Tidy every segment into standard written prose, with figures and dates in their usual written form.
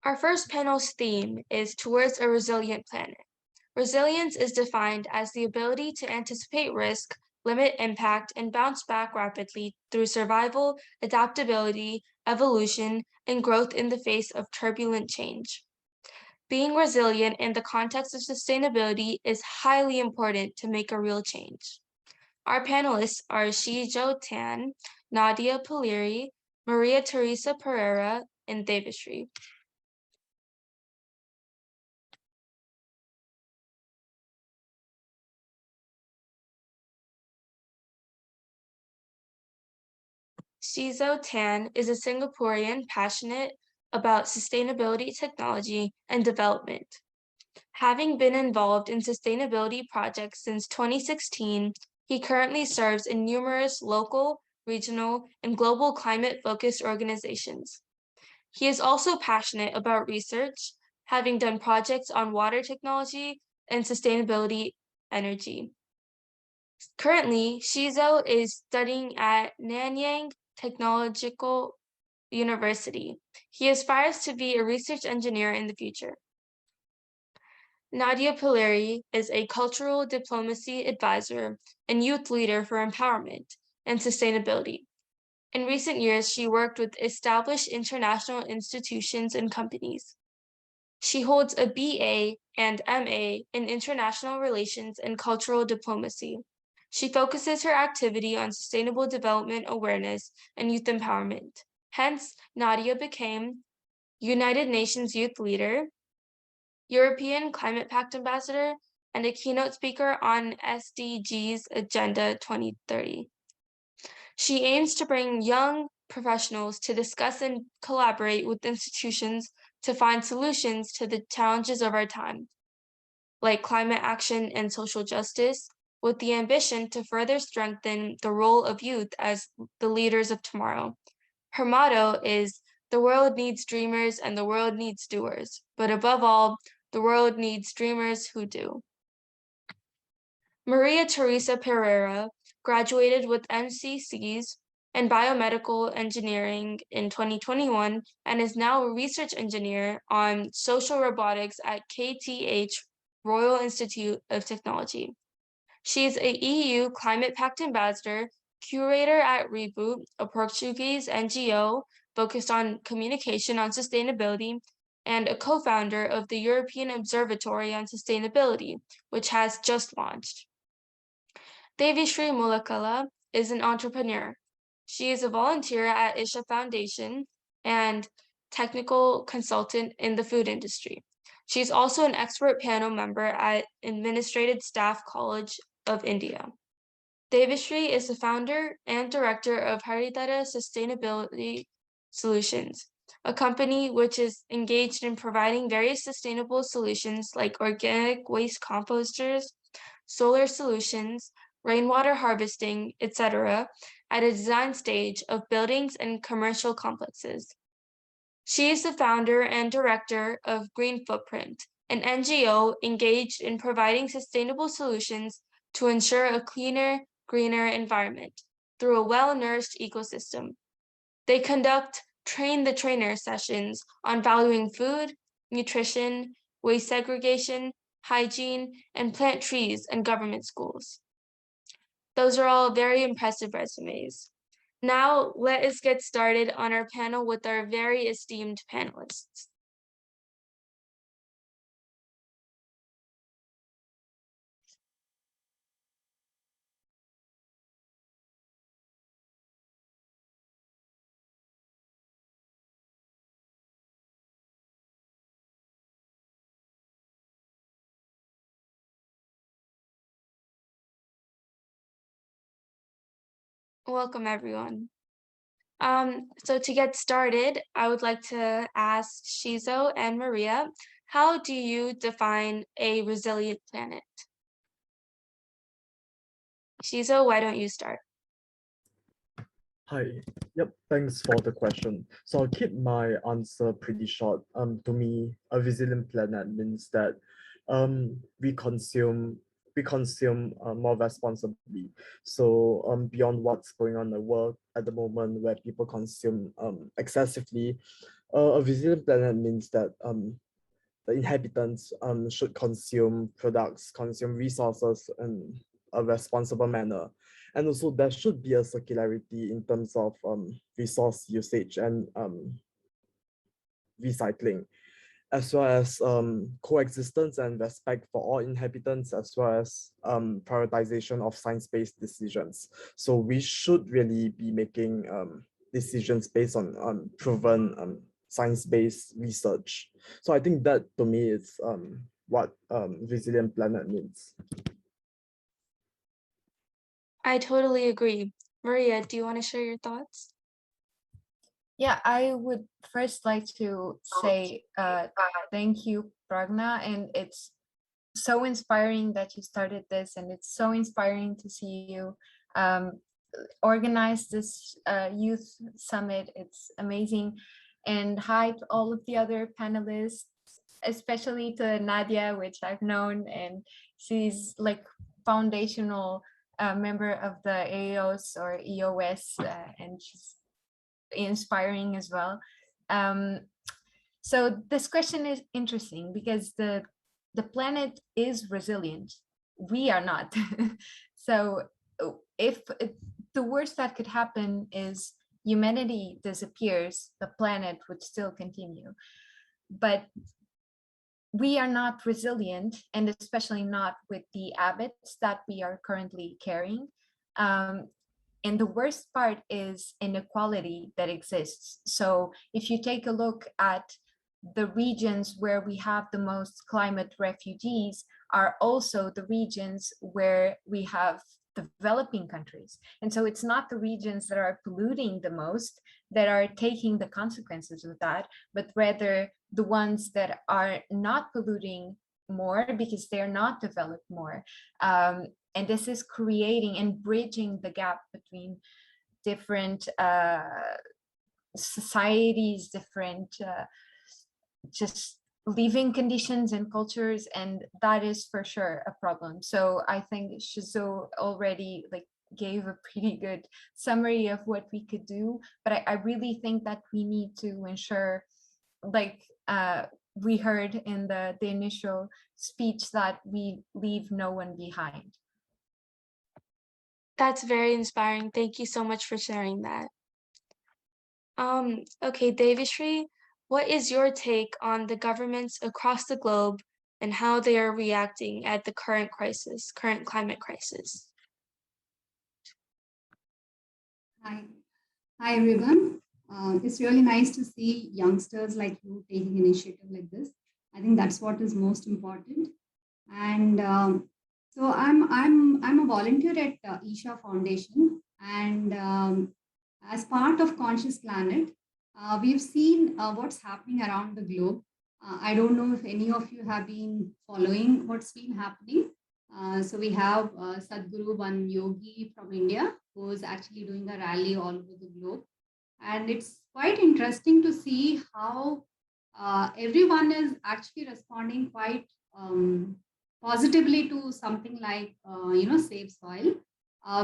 Our first panel's theme is Towards a Resilient Planet. Resilience is defined as the ability to anticipate risk, limit impact, and bounce back rapidly through survival, adaptability, evolution, and growth in the face of turbulent change. Being resilient in the context of sustainability is highly important to make a real change. Our panelists are Shi-Zhou Tan, Nadia Paleari, Maria Teresa Parreira, and Devishree. Shi-Zhou Tan is a Singaporean passionate about sustainability technology and development. Having been involved in sustainability projects since 2016, he currently serves in numerous local, regional, and global climate-focused organizations. He is also passionate about research, having done projects on water technology and sustainability energy. Currently, Shi-Zhou is studying at Nanyang Technological University. He aspires to be a research engineer in the future. Nadia Paleari is a cultural diplomacy advisor and youth leader for empowerment and sustainability. In recent years, she worked with established international institutions and companies. She holds a BA and MA in international relations and cultural diplomacy. She focuses her activity on sustainable development awareness and youth empowerment. Hence, Nadia became United Nations Youth Leader, European Climate Pact Ambassador, and a keynote speaker on SDGs Agenda 2030. She aims to bring young professionals to discuss and collaborate with institutions to find solutions to the challenges of our time, like climate action and social justice, with the ambition to further strengthen the role of youth as the leaders of tomorrow. Her motto is, "The world needs dreamers and the world needs doers, but above all, the world needs dreamers who do." Maria Teresa Parreira graduated with MCCs in biomedical engineering in 2021 and is now a research engineer on social robotics at KTH Royal Institute of Technology. She is a EU Climate Pact Ambassador, curator at Reboot, a Portuguese NGO focused on communication on sustainability, and a co-founder of the European Observatory on Sustainability, which has just launched. Devishree Mulakala is an entrepreneur. She is a volunteer at Isha Foundation and technical consultant in the food industry. She is also an expert panel member at Administrative Staff College of India. Devishree is the founder and director of Haritara Sustainability Solutions, a company which is engaged in providing various sustainable solutions like organic waste composters, solar solutions, rainwater harvesting, etc., at a design stage of buildings and commercial complexes. She is the founder and director of Green Footprint, an NGO engaged in providing sustainable solutions to ensure a cleaner, greener environment through a well-nourished ecosystem. They conduct train the trainer sessions on valuing food, nutrition, waste segregation, hygiene, and plant trees in government schools. Those are all very impressive resumes. Now, let us get started on our panel with our very esteemed panelists. Welcome, everyone. So to get started, I would like to ask Shi-Zhou and Maria, how do you define a resilient planet? Shi-Zhou, why don't you start? Hi. Yep, thanks for the question. So I'll keep my answer pretty short. To me, a resilient planet means that we consume more responsibly. So beyond what's going on in the world at the moment, where people consume excessively, A resilient planet means that the inhabitants should consume products, consume resources in a responsible manner. And also there should be a circularity in terms of resource usage and recycling, as well as coexistence and respect for all inhabitants, as well as prioritization of science-based decisions. So we should really be making decisions based on proven science-based research. So I think that to me is what Resilient Planet means. I totally agree. Maria, do you want to share your thoughts? Yeah, I would first like to say thank you, Pragna, and it's so inspiring that you started this, and it's so inspiring to see you organize this youth summit. It's amazing. And hi to all of the other panelists, especially to Nadia, which I've known, and she's like foundational member of the EOS or EOS, and she's inspiring as well. So this question is interesting because the planet is resilient. We are not. So if the worst that could happen is humanity disappears, the planet would still continue. But we are not resilient, and especially not with the habits that we are currently carrying. And the worst part is inequality that exists. So if you take a look at the regions where we have the most climate refugees are also the regions where we have developing countries. And so it's not the regions that are polluting the most that are taking the consequences of that, but rather the ones that are not polluting more because they're not developed more. And this is creating and bridging the gap between different societies, different just living conditions and cultures, and that is for sure a problem. So I think Shi-Zhou already like gave a pretty good summary of what we could do, but I really think that we need to ensure, like we heard in the initial speech, that we leave no one behind. That's very inspiring. Thank you so much for sharing that. Okay, Devishree, what is your take on the governments across the globe and how they are reacting at the current crisis, current climate crisis? Hi everyone. It's really nice to see youngsters like you taking initiative like this. I think that's what is most important. And so I'm a volunteer at Isha Foundation, and as part of Conscious Planet, we've seen what's happening around the globe. I don't know if any of you have been following what's been happening. So we have Sadhguru, one yogi from India, who is actually doing a rally all over the globe. And it's quite interesting to see how everyone is actually responding quite positively to something like, Save Soil.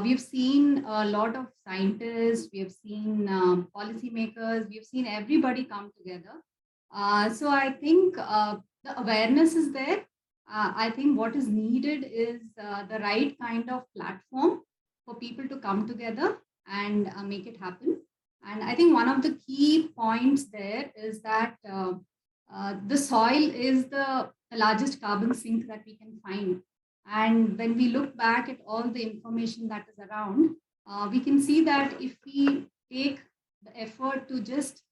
We've seen a lot of scientists, we have seen policymakers, we've seen everybody come together. So I think the awareness is there. I think what is needed is the right kind of platform for people to come together and make it happen. And I think one of the key points there is that the soil is the largest carbon sink that we can find. And when we look back at all the information that is around, we can see that if we take the effort to just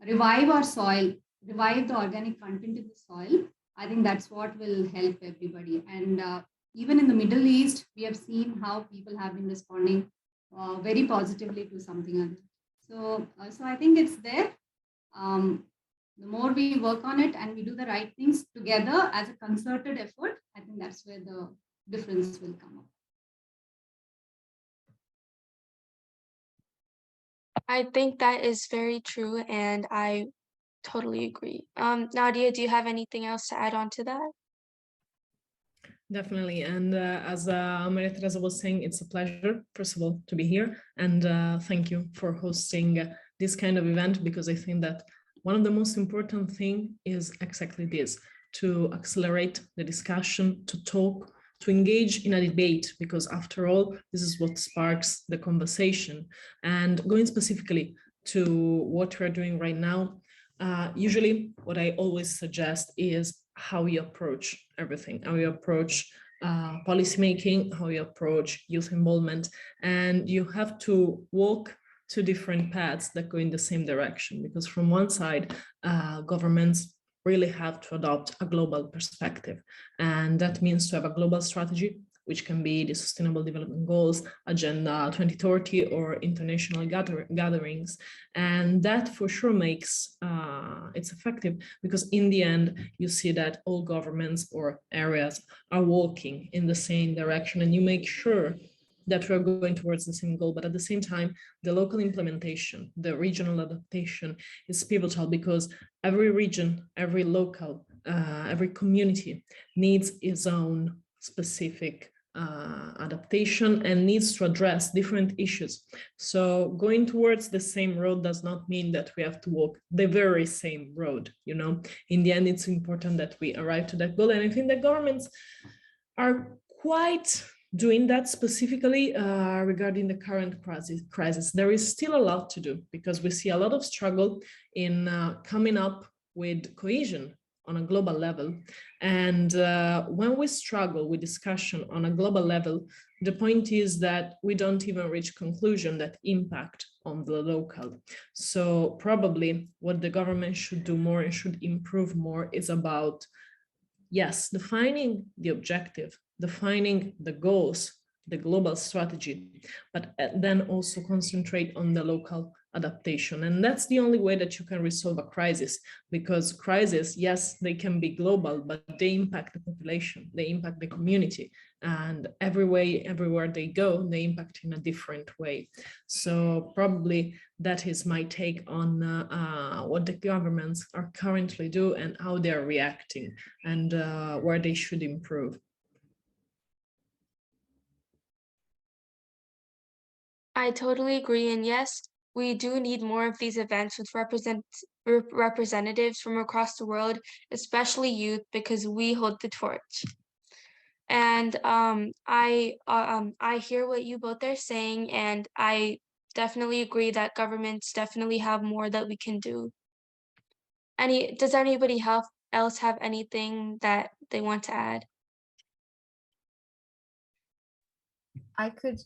revive our soil, revive the organic content in the soil, I think that's what will help everybody. And even in the Middle East, we have seen how people have been responding very positively to something like that. So I think it's there. The more we work on it and we do the right things together as a concerted effort, I think that's where the difference will come up. I think that is very true, and I totally agree. Nadia, do you have anything else to add on to that? Definitely. And as Maria Teresa was saying, it's a pleasure, first of all, to be here. And thank you for hosting this kind of event, because I think that one of the most important thing is exactly this, to accelerate the discussion, to talk, to engage in a debate, because after all, this is what sparks the conversation. And going specifically to what we're doing right now, usually what I always suggest is how you approach everything, how you approach policymaking, how you approach youth involvement, and you have to walk two different paths that go in the same direction, because from one side, governments really have to adopt a global perspective, and that means to have a global strategy, which can be the Sustainable Development Goals, Agenda 2030, or international gatherings. And that for sure makes it's effective, because in the end, you see that all governments or areas are walking in the same direction, and you make sure that we're going towards the same goal. But at the same time, the local implementation, the regional adaptation is pivotal, because every region, every local, every community needs its own specific adaptation and needs to address different issues. So going towards the same road does not mean that we have to walk the very same road. You know, in the end, it's important that we arrive to that goal. And I think that governments are quite doing that, specifically regarding the current crisis. There is still a lot to do, because we see a lot of struggle in coming up with cohesion on a global level. And when we struggle with discussion on a global level, the point is that we don't even reach conclusion that impact on the local. So probably what the government should do more and should improve more is about, yes, defining the objective, defining the goals, the global strategy, but then also concentrate on the local adaptation. And that's the only way that you can resolve a crisis, because crises, yes, they can be global, but they impact the population, they impact the community, and everywhere they go, they impact in a different way. So probably that is my take on what the governments are currently doing and how they're reacting, and where they should improve. I totally agree. And yes, we do need more of these events with representatives from across the world, especially youth, because we hold the torch. And I hear what you both are saying, and I definitely agree that governments definitely have more that we can do. Does anybody else have anything that they want to add? I could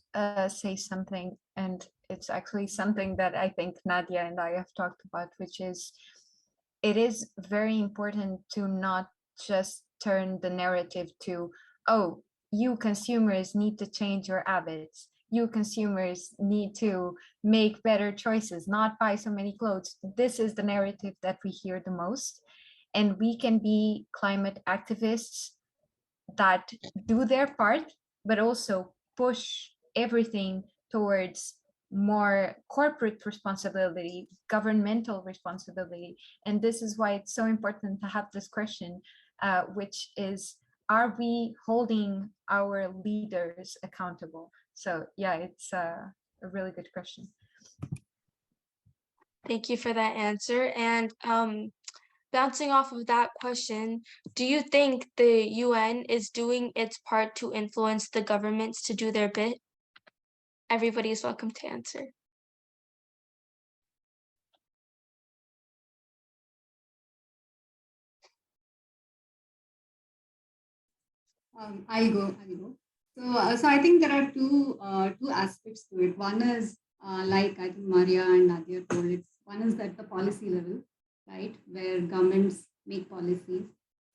say something, and it's actually something that I think Nadia and I have talked about, which is it is very important to not just turn the narrative to, oh, you consumers need to change your habits. You consumers need to make better choices, not buy so many clothes. This is the narrative that we hear the most. And we can be climate activists that do their part, but also push everything towards more corporate responsibility, governmental responsibility. And this is why it's so important to have this question, which is, are we holding our leaders accountable? So yeah, it's a really good question. Thank you for that answer. And bouncing off of that question, do you think the UN is doing its part to influence the governments to do their bit? Everybody is welcome to answer. I'll go. So I think there are two aspects to it. One is like I think Maria and Nadia told it. One is at the policy level, right, where governments make policies.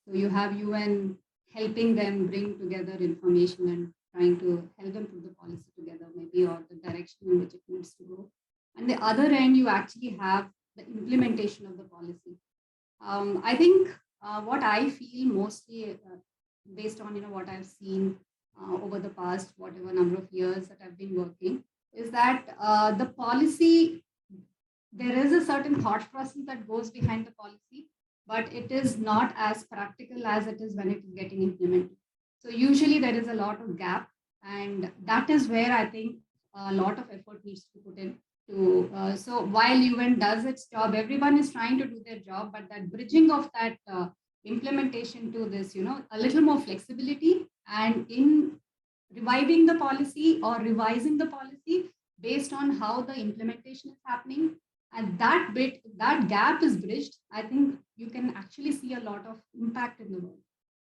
So you have UN helping them bring together information and trying to help them put the policy together, maybe, or the direction in which it needs to go. And the other end, you actually have the implementation of the policy. I think what I feel mostly based on what I've seen over the past whatever number of years that I've been working, is that the policy, there is a certain thought process that goes behind the policy, but it is not as practical as it is when it is getting implemented. So usually there is a lot of gap, and that is where I think a lot of effort needs to be put in. to so while UN does its job, everyone is trying to do their job, but that bridging of that implementation to this, a little more flexibility, and in reviving the policy or revising the policy based on how the implementation is happening, and that gap is bridged, I think you can actually see a lot of impact in the world,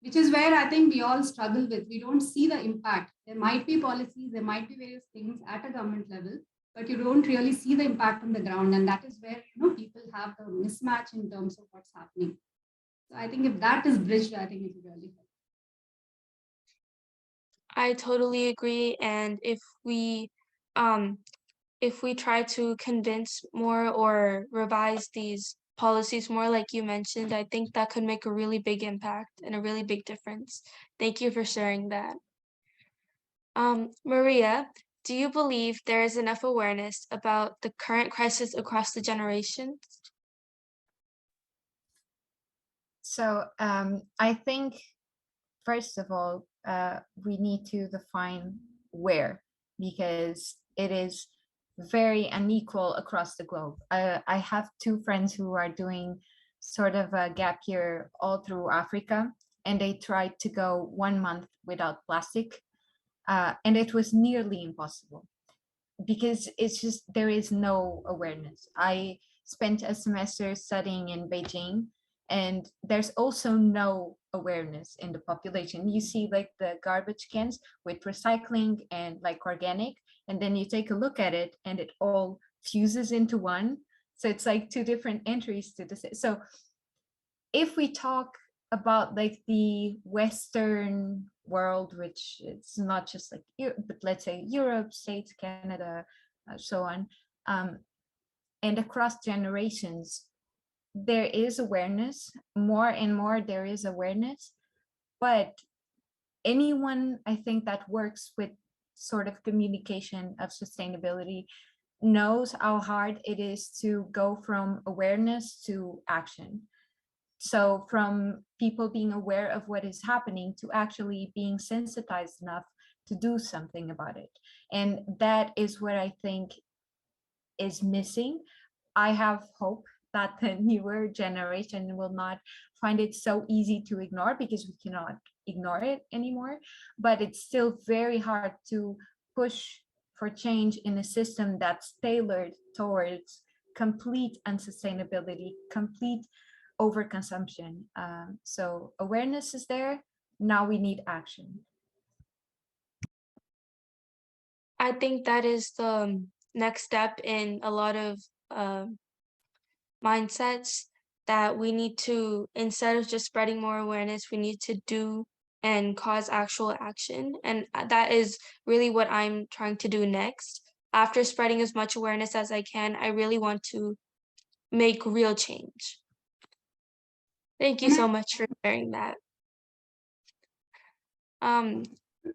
which is where I think we all struggle with. We don't see the impact. There might be policies, there might be various things at a government level, but you don't really see the impact on the ground. And that is where, people have the mismatch in terms of what's happening. So I think if that is bridged, I think it will really help. I totally agree. And if we try to convince more or revise these policies more, like you mentioned, I think that could make a really big impact and a really big difference. Thank you for sharing that. Maria, do you believe there is enough awareness about the current crisis across the generations? So I think, first of all, we need to define where, because it is very unequal across the globe. I have two friends who are doing sort of a gap year all through Africa, and they tried to go 1 month without plastic, and it was nearly impossible because it's just there is no awareness. I spent a semester studying in Beijing, and there's also no awareness in the population. You see like the garbage cans with recycling and like organic, and then you take a look at it and it all fuses into one. So it's like two different entries to this. So if we talk about like the Western world, which it's not just like but let's say Europe, States, Canada, so on, and across generations, there is awareness, more and more there is awareness, but anyone I think that works with sort of communication of sustainability knows how hard it is to go from awareness to action. So from people being aware of what is happening to actually being sensitized enough to do something about it. And that is what I think is missing. I have hope that the newer generation will not find it so easy to ignore, because we cannot ignore it anymore. But it's still very hard to push for change in a system that's tailored towards complete unsustainability, complete overconsumption. So awareness is there. Now we need action. I think that is the next step in a lot of mindsets, that we need to, instead of just spreading more awareness, we need to do and cause actual action. And that is really what I'm trying to do next. After spreading as much awareness as I can, I really want to make real change. Thank you so much for sharing that. Can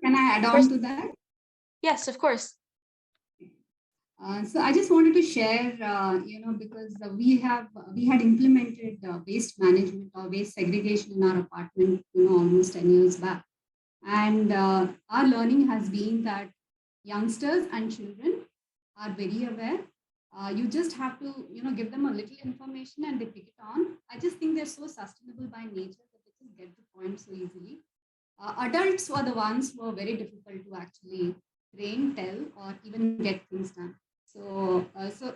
I add on to that? Yes, of course. So I just wanted to share, because we had implemented waste management or waste segregation in our apartment, almost 10 years back. And our learning has been that youngsters and children are very aware. You just have to, give them a little information and they pick it on. I just think they're so sustainable by nature that they just get the point so easily. Adults were the ones who are very difficult to actually train, tell, or even get things done. So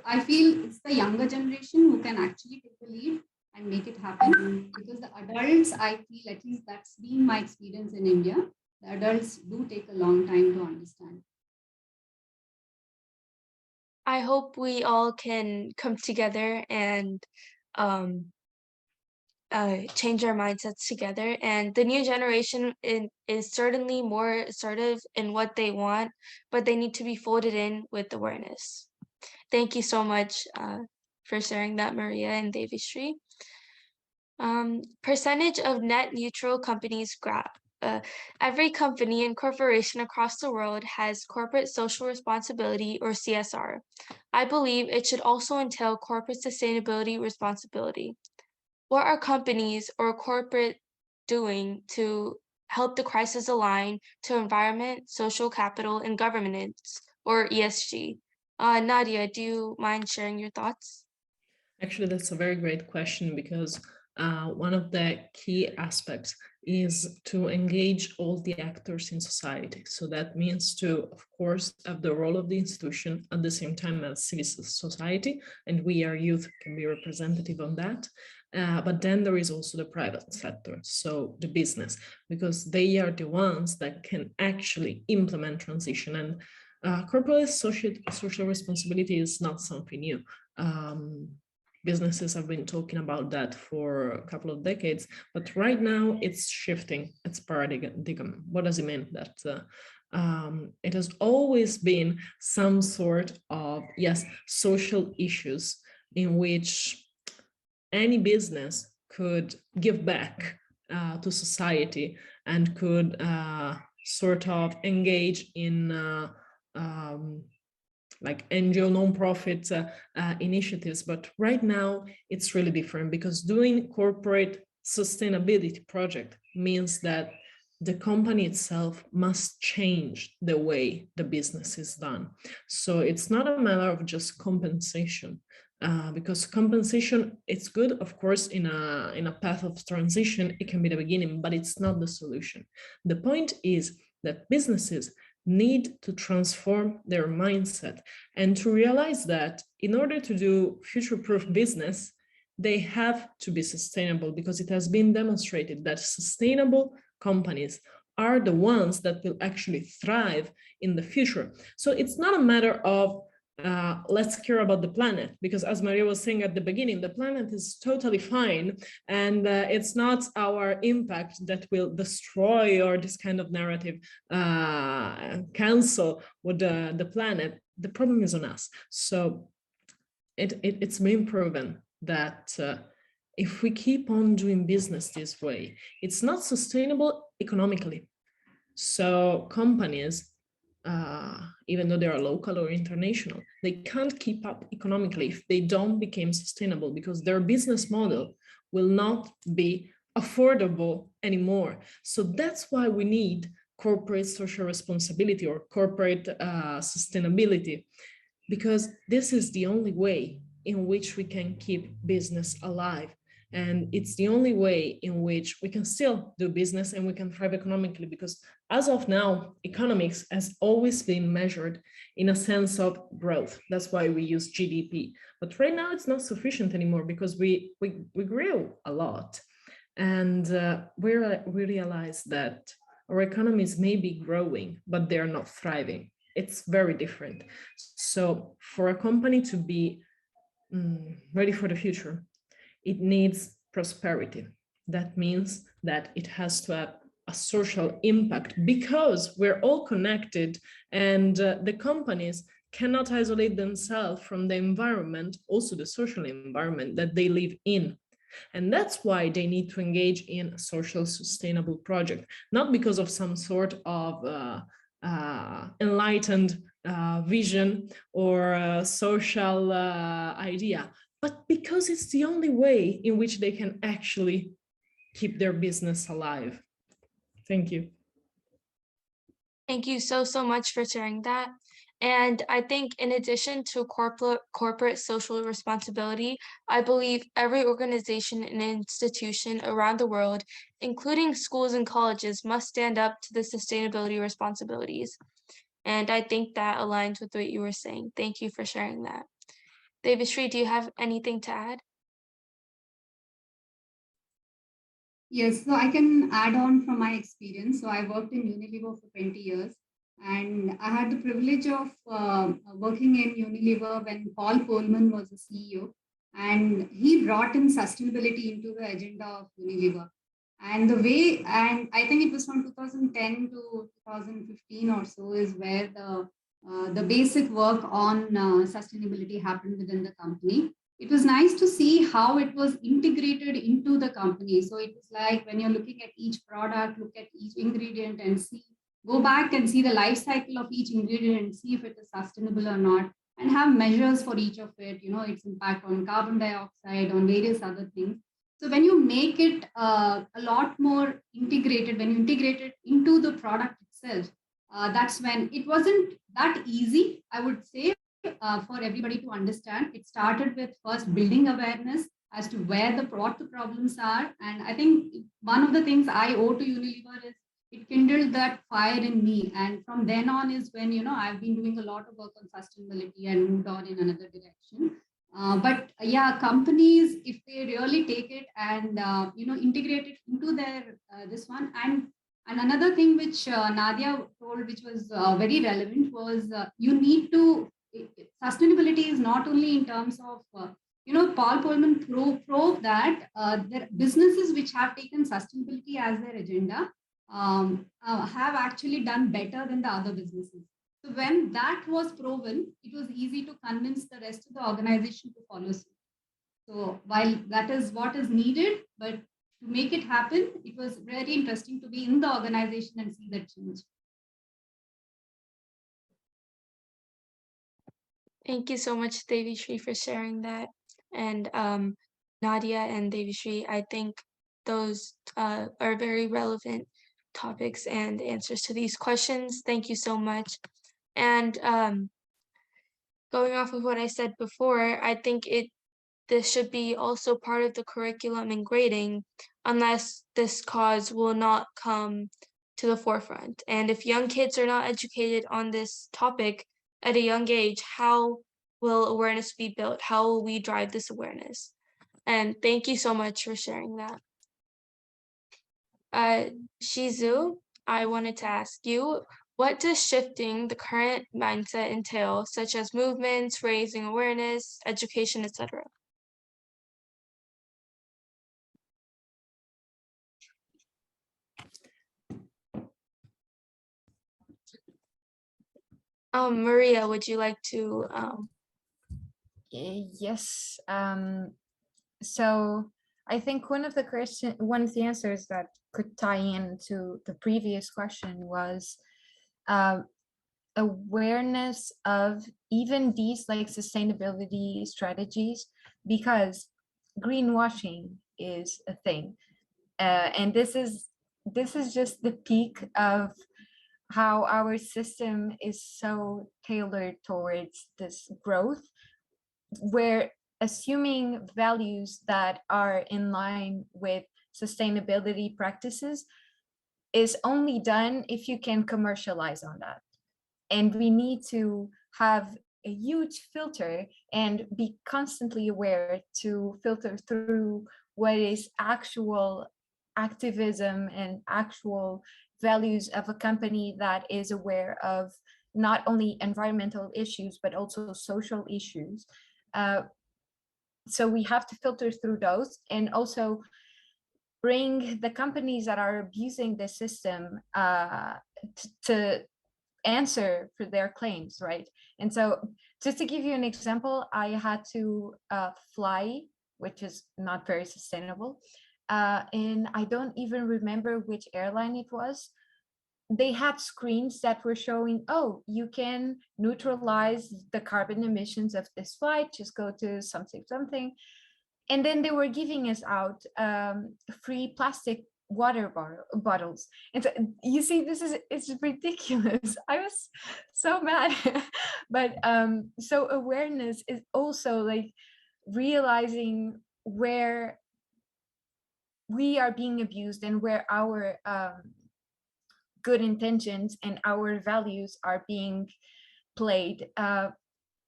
I feel it's the younger generation who can actually take the lead and make it happen. Because the adults, I feel, at least that's been my experience in India, the adults do take a long time to understand. I hope we all can come together and change our mindsets together. And the new generation is certainly more assertive in what they want, but they need to be folded in with awareness. Thank you so much for sharing that, Maria and Devishree. Percentage of net neutral companies graph. Every company and corporation across the world has corporate social responsibility, or CSR. I believe it should also entail corporate sustainability responsibility. What are companies or corporate doing to help the crisis align to environment, social capital, and governance, or ESG? Nadia, do you mind sharing your thoughts? Actually, that's a very great question, because one of the key aspects is to engage all the actors in society. So that means to, of course, have the role of the institution at the same time as civil society, and we, our youth, can be representative on that. But then there is also the private sector, so the business, because they are the ones that can actually implement transition. And corporate social responsibility is not something new. Businesses have been talking about that for a couple of decades, but right now it's shifting its paradigm. What does it mean? That it has always been some sort of, yes, social issues in which any business could give back to society and could sort of engage in like NGO non-profit initiatives. But right now it's really different, because doing corporate sustainability project means that the company itself must change the way the business is done. So it's not a matter of just compensation, because compensation, it's good, of course, in a path of transition. It can be the beginning, but it's not the solution. The point is that businesses need to transform their mindset and to realize that in order to do future-proof business, they have to be sustainable, because it has been demonstrated that sustainable companies are the ones that will actually thrive in the future. So it's not a matter of let's care about the planet, because as Maria was saying at the beginning, the planet is totally fine, and it's not our impact that will destroy, or this kind of narrative cancel with the planet. The problem is on us. So it's been proven that if we keep on doing business this way, it's not sustainable economically. So companies, even though they are local or international, they can't keep up economically if they don't become sustainable, because their business model will not be affordable anymore. So that's why we need corporate social responsibility or corporate sustainability, because this is the only way in which we can keep business alive. And it's the only way in which we can still do business and we can thrive economically, because as of now, economics has always been measured in a sense of growth. That's why we use GDP. But right now it's not sufficient anymore, because we grew a lot. And we realize that our economies may be growing, but they're not thriving. It's very different. So for a company to be ready for the future, it needs prosperity. That means that it has to have a social impact, because we're all connected, and the companies cannot isolate themselves from the environment, also the social environment that they live in. And that's why they need to engage in a social sustainable project, not because of some sort of enlightened vision or social idea, but because it's the only way in which they can actually keep their business alive. Thank you. Thank you so much for sharing that. And I think in addition to corporate social responsibility, I believe every organization and institution around the world, including schools and colleges, must stand up to the sustainability responsibilities. And I think that aligns with what you were saying. Thank you for sharing that. Devishree, do you have anything to add? Yes, so I can add on from my experience. So I worked in Unilever for 20 years, and I had the privilege of working in Unilever when Paul Polman was the CEO, and he brought in sustainability into the agenda of Unilever. And the way, and I think it was from 2010 to 2015 or so, is where the basic work on sustainability happened within the company. It was nice to see how it was integrated into the company. So it was like when you're looking at each product, look at each ingredient and see, go back and see the life cycle of each ingredient and see if it is sustainable or not, and have measures for each of it, its impact on carbon dioxide, on various other things. So when you make it a lot more integrated, when you integrate it into the product itself, that's when it wasn't that easy, I would say. for everybody to understand. It started with first building awareness as to what the problems are. And I think one of the things I owe to Unilever is it kindled that fire in me. And from then on is when, I've been doing a lot of work on sustainability and moved on in another direction. But yeah, companies, if they really take it and, integrate it into their, this one. And another thing which Nadia told, which was very relevant, was you need to, sustainability is not only in terms of, Paul Polman proved that there businesses which have taken sustainability as their agenda have actually done better than the other businesses. So when that was proven, it was easy to convince the rest of the organization to follow suit. So while that is what is needed, but to make it happen, it was very interesting to be in the organization and see that change. Thank you so much, Devishree, for sharing that. And Nadia and Devishree, I think those are very relevant topics and answers to these questions. Thank you so much. And going off of what I said before, I think this should be also part of the curriculum and grading, unless this cause will not come to the forefront. And if young kids are not educated on this topic at a young age, how will awareness be built? How will we drive this awareness? And thank you so much for sharing that. Shi-Zhou, I wanted to ask you, what does shifting the current mindset entail, such as movements, raising awareness, education, etc.? Maria, would you like to? Yes. So I think one of the answers that could tie into the previous question was awareness of even these like sustainability strategies, because greenwashing is a thing, and this is just the peak of how our system is so tailored towards this growth, where assuming values that are in line with sustainability practices is only done if you can commercialize on that. And we need to have a huge filter and be constantly aware to filter through what is actual activism and actual values of a company that is aware of not only environmental issues, but also social issues. So we have to filter through those, and also bring the companies that are abusing the system to answer for their claims, right? And so just to give you an example, I had to fly, which is not very sustainable. And I don't even remember which airline it was. They had screens that were showing, oh, you can neutralize the carbon emissions of this flight, just go to something. And then they were giving us out free plastic water bottles. And so you see, it's ridiculous. I was so mad. But so awareness is also like realizing where we are being abused and where our good intentions and our values are being played,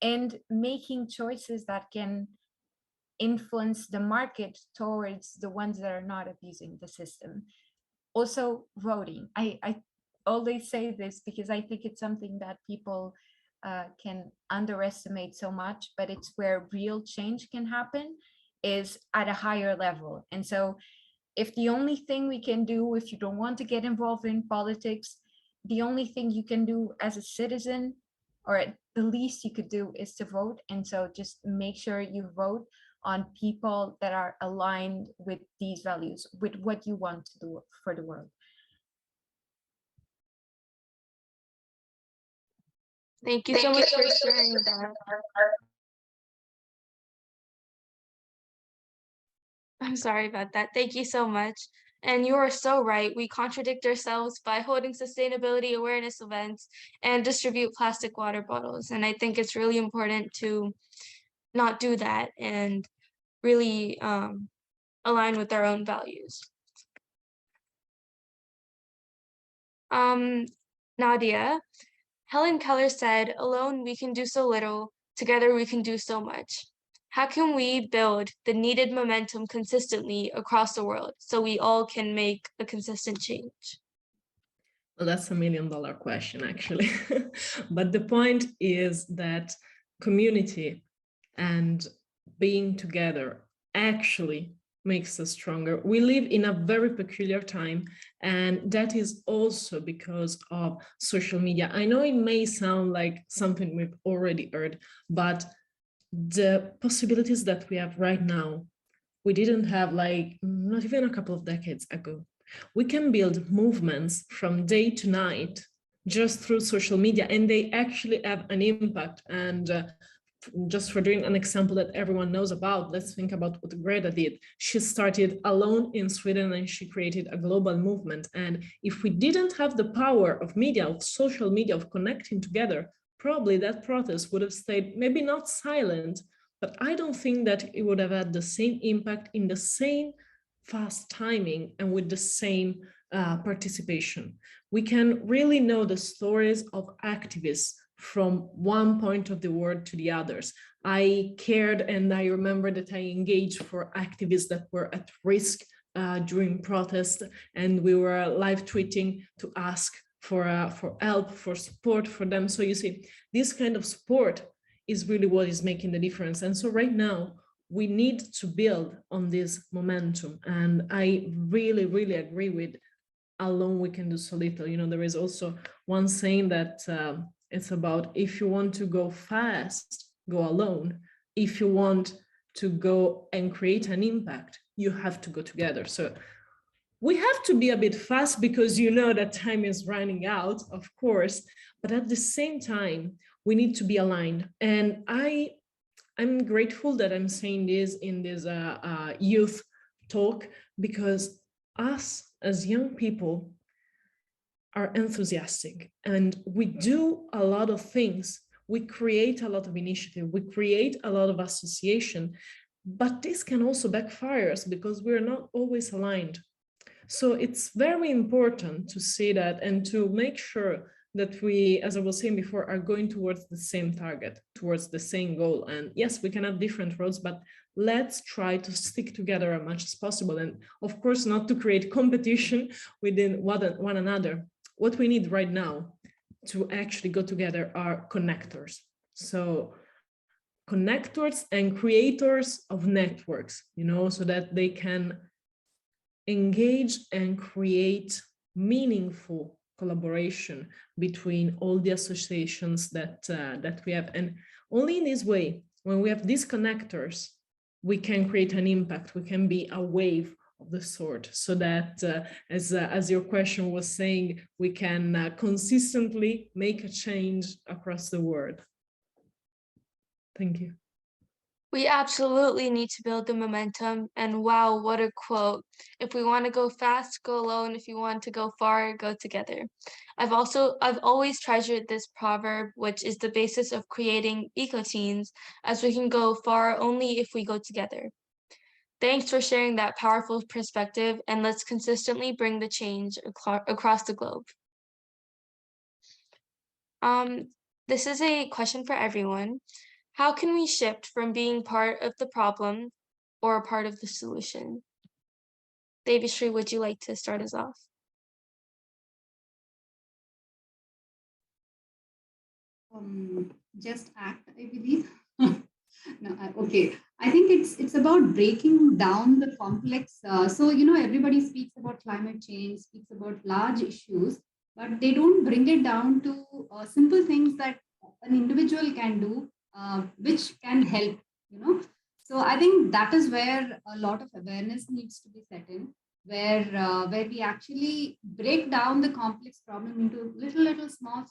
and making choices that can influence the market towards the ones that are not abusing the system. Also voting. I always say this because I think it's something that people can underestimate so much, but it's where real change can happen, is at a higher level. And so if the only thing we can do, if you don't want to get involved in politics, the only thing you can do as a citizen, or at the least you could do, is to vote. And so just make sure you vote on people that are aligned with these values, with what you want to do for the world. Thank you so much for sharing that. I'm sorry about that. Thank you so much. And you are so right. We contradict ourselves by holding sustainability awareness events and distribute plastic water bottles. And I think it's really important to not do that and really align with our own values. Nadia, Helen Keller said, "Alone we can do so little, together we can do so much." How can we build the needed momentum consistently across the world so we all can make a consistent change? Well, that's $1 million question, actually. But the point is that community and being together actually makes us stronger. We live in a very peculiar time, and that is also because of social media. I know it may sound like something we've already heard, but the possibilities that we have right now, we didn't have like not even a couple of decades ago. We can build movements from day to night just through social media, and they actually have an impact. And just for doing an example that everyone knows about, let's think about what Greta did. She started alone in Sweden and she created a global movement. And if we didn't have the power of media, of social media, of connecting together, probably that protest would have stayed maybe not silent, but I don't think that it would have had the same impact in the same fast timing and with the same participation. We can really know the stories of activists from one point of the world to the others. I cared, and I remember that I engaged for activists that were at risk during protest, and we were live tweeting to ask for help, for support for them. So you see, this kind of support is really what is making the difference. And so right now, we need to build on this momentum. And I really, really agree with alone we can do so little. You know, there is also one saying that it's about, if you want to go fast, go alone. If you want to go and create an impact, you have to go together. So we have to be a bit fast because you know that time is running out, of course, but at the same time, we need to be aligned. And I'm grateful that I'm saying this in this youth talk, because us as young people are enthusiastic and we do a lot of things. We create a lot of initiative, we create a lot of association, but this can also backfire us because we're not always aligned. So it's very important to see that and to make sure that we, as I was saying before, are going towards the same target, towards the same goal. And yes, we can have different roads, but let's try to stick together as much as possible. And of course, not to create competition within one another. What we need right now to actually go together are connectors. So connectors and creators of networks, you know, so that they can engage and create meaningful collaboration between all the associations that we have. And only in this way, when we have these connectors, we can create an impact. We can be a wave of the sort, so that as your question was saying, we can consistently make a change across the world. Thank you. We absolutely need to build the momentum, and wow, what a quote. If we want to go fast, go alone. If you want to go far, go together. I've always treasured this proverb, which is the basis of creating EcoTeens, as we can go far only if we go together. Thanks for sharing that powerful perspective, and let's consistently bring the change across the globe. This is a question for everyone. How can we shift from being part of the problem or a part of the solution? Devishree, would you like to start us off? Just act, I believe. No, okay. I think it's about breaking down the complex. So, you know, everybody speaks about climate change, speaks about large issues, but they don't bring it down to simple things that an individual can do, which can help, you know. So I think that is where a lot of awareness needs to be set in, where we actually break down the complex problem into little small,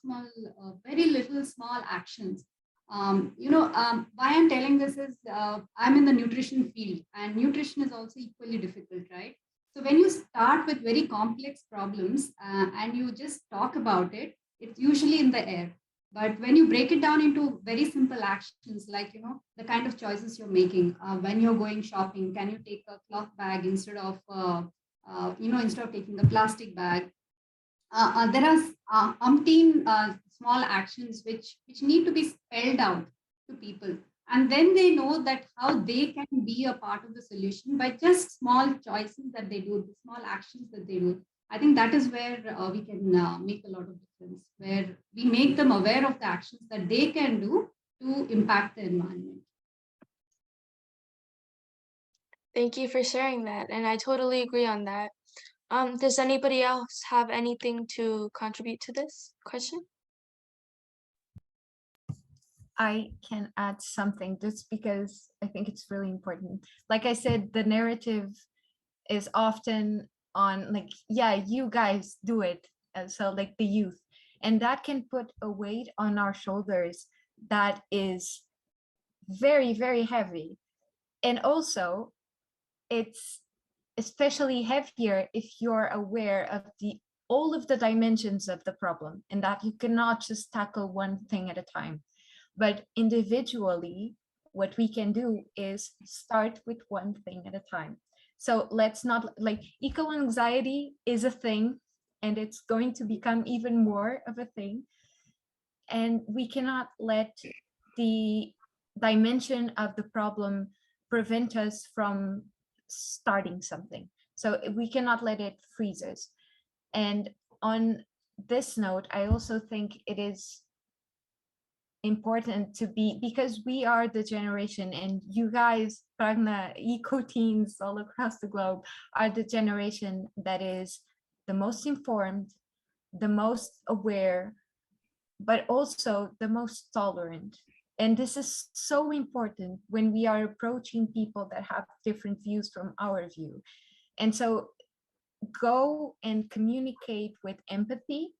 very little small actions. Why I'm telling this is I'm in the nutrition field, and nutrition is also equally difficult, right? So when you start with very complex problems and you just talk about it, it's usually in the air. But when you break it down into very simple actions, like, the kind of choices you're making, when you're going shopping, can you take a cloth bag instead of taking a plastic bag? There are umpteen small actions which need to be spelled out to people, and then they know that how they can be a part of the solution by just small choices that they do, the small actions that they do. I think that is where we can make a lot of difference, where we make them aware of the actions that they can do to impact the environment. Thank you for sharing that, and I totally agree on that. Does anybody else have anything to contribute to this question? I can add something just because I think it's really important. Like I said, the narrative is often on like, yeah, you guys do it. So like the youth, and that can put a weight on our shoulders that is very, very heavy. And also it's especially heavier if you're aware of all of the dimensions of the problem, and that you cannot just tackle one thing at a time. But individually, what we can do is start with one thing at a time. So let's not, like, eco-anxiety is a thing, and it's going to become even more of a thing. And we cannot let the dimension of the problem prevent us from starting something. So we cannot let it freeze us. And on this note, I also think it is important to be, because we are the generation, and you guys, Pragna, EcoTeens all across the globe, are the generation that is the most informed, the most aware, but also the most tolerant. And this is so important when we are approaching people that have different views from our view. And so go and communicate with empathy,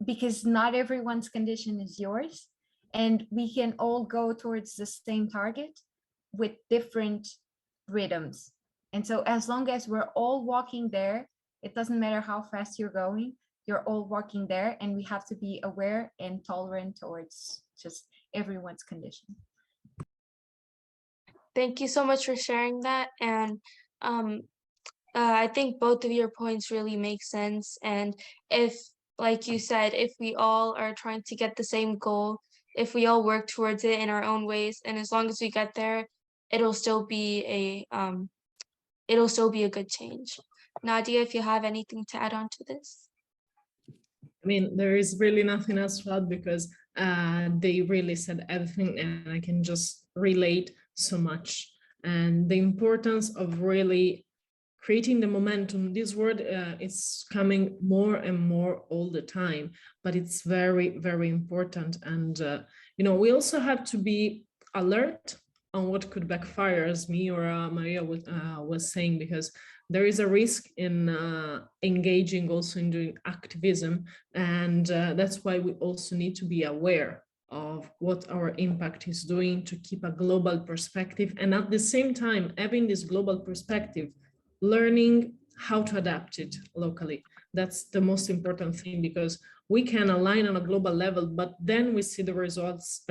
because not everyone's condition is yours, and we can all go towards the same target with different rhythms. And so as long as we're all walking there, it doesn't matter how fast you're going, you're all walking there, and we have to be aware and tolerant towards just everyone's condition. Thank you so much for sharing that. And I think both of your points really make sense. And if, like you said, if we all are trying to get the same goal, if we all work towards it in our own ways, and as long as we get there, it'll still be a good change. Nadia, if you have anything to add on to this. I mean, there is really nothing else to add, because they really said everything, and I can just relate so much. And the importance of really creating the momentum. This word is coming more and more all the time, but it's very, very important. And, we also have to be alert on what could backfire, as me or Maria was saying, because there is a risk in engaging also in doing activism. And that's why we also need to be aware of what our impact is doing, to keep a global perspective. And at the same time, having this global perspective, learning how to adapt it locally. That's the most important thing, because we can align on a global level, but then we see the results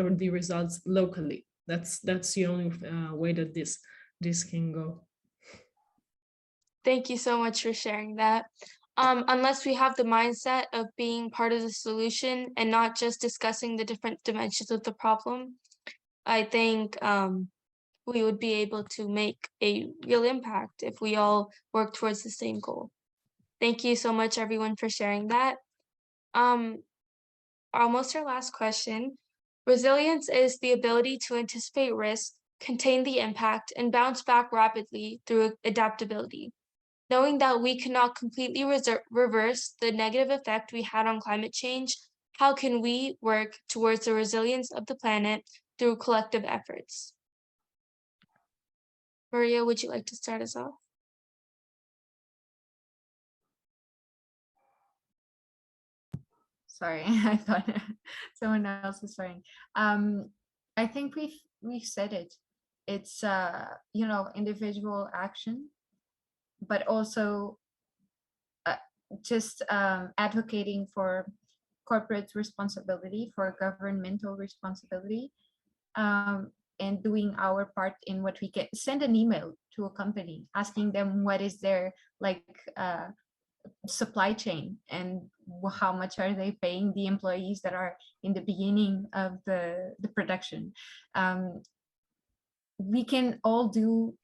locally. That's the only way that this can go. Thank you so much for sharing that. Unless we have the mindset of being part of the solution and not just discussing the different dimensions of the problem, I think we would be able to make a real impact if we all work towards the same goal. Thank you so much, everyone, for sharing that. Almost our last question. Resilience is the ability to anticipate risk, contain the impact, and bounce back rapidly through adaptability. Knowing that we cannot completely reverse the negative effect we had on climate change, how can we work towards the resilience of the planet through collective efforts? Maria, would you like to start us off? Sorry, I thought someone else was starting. I think we've said it. It's individual action, but also just advocating for corporate responsibility, for governmental responsibility, and doing our part in what we can. Send an email to a company asking them what is their like supply chain and how much are they paying the employees that are in the beginning of the production. We can all do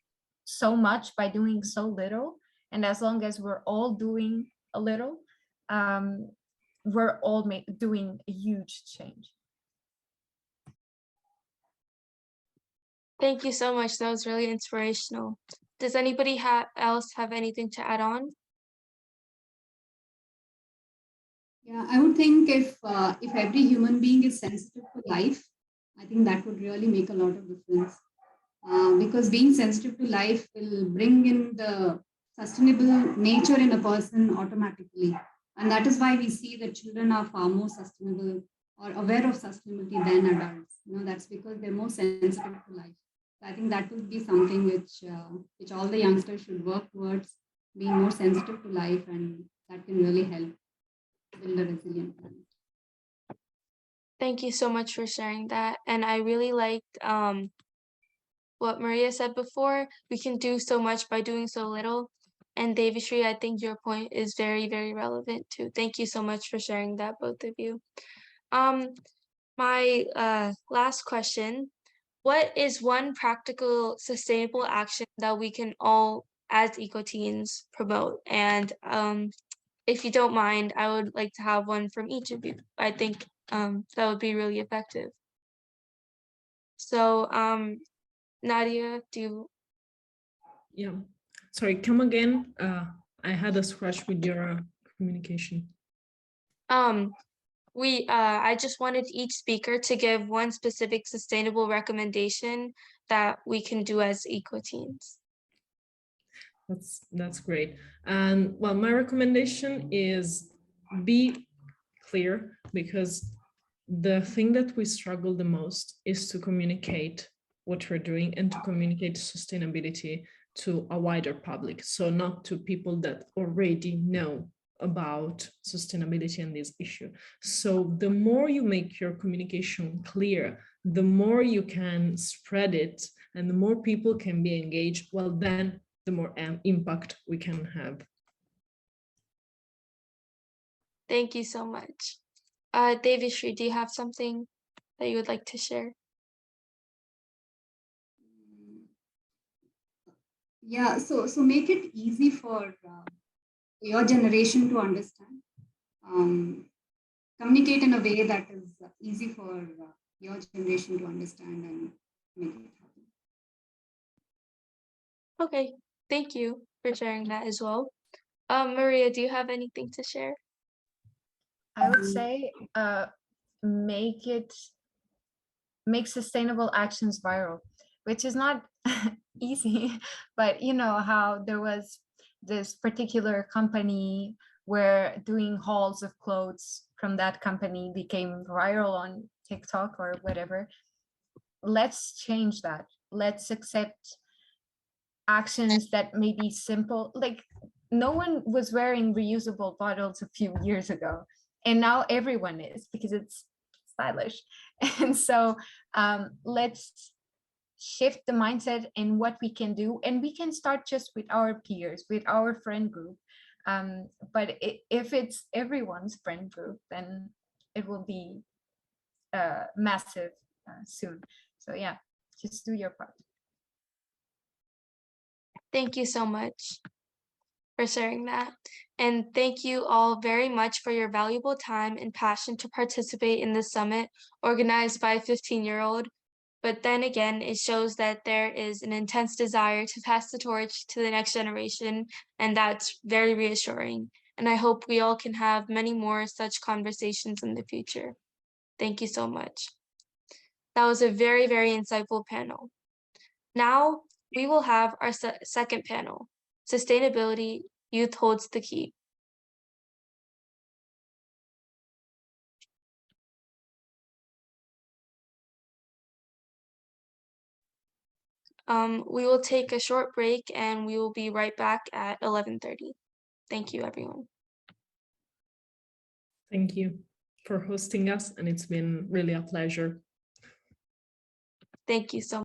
so much by doing so little, and as long as we're all doing a little, we're all doing a huge change. Thank you so much. That was really inspirational. Does anybody else have anything to add on? Yeah, I would think if every human being is sensitive to life, I think that would really make a lot of difference. Because being sensitive to life will bring in the sustainable nature in a person automatically. And that is why we see that children are far more sustainable or aware of sustainability than adults. That's because they're more sensitive to life. So I think that would be something which all the youngsters should work towards, being more sensitive to life, and that can really help build a resilient planet. Thank you so much for sharing that. And I really liked what Maria said before. We can do so much by doing so little. And Devishree, I think your point is very, very relevant too. Thank you so much for sharing that, both of you. My last question, what is one practical, sustainable action that we can all, as EcoTeens, promote? And if you don't mind, I would like to have one from each of you. I think that would be really effective. So, Nadia, do you? Yeah, sorry, come again. I had a scratch with your communication. I just wanted each speaker to give one specific sustainable recommendation that we can do as EcoTeens. That's great. And well, my recommendation is be clear, because the thing that we struggle the most is to communicate what we're doing and to communicate sustainability to a wider public. So not to people that already know about sustainability and this issue. So the more you make your communication clear, the more you can spread it and the more people can be engaged, well, then the more impact we can have. Thank you so much. Devishree, do you have something that you would like to share? Yeah, so make it easy for your generation to understand. Communicate in a way that is easy for your generation to understand and make it happen. Okay, thank you for sharing that as well. Maria, do you have anything to share? I would say make sustainable actions viral, which is not easy, but you know how there was this particular company where doing hauls of clothes from that company became viral on TikTok or whatever. Let's change that. Let's accept actions that may be simple. Like, no one was wearing reusable bottles a few years ago, and now everyone is, because it's stylish. And so let's shift the mindset in what we can do, and we can start just with our peers, with our friend group. But if it's everyone's friend group, then it will be massive soon. So yeah, just do your part. Thank you so much for sharing that. And thank you all very much for your valuable time and passion to participate in this summit organized by a 15-year-old. But then again, it shows that there is an intense desire to pass the torch to the next generation, and that's very reassuring. And I hope we all can have many more such conversations in the future. Thank you so much. That was a very, very insightful panel. Now we will have our second panel, Sustainability, Youth Holds the Key. We will take a short break and we will be right back at 11:30. Thank you, everyone. Thank you for hosting us, and it's been really a pleasure. Thank you so much.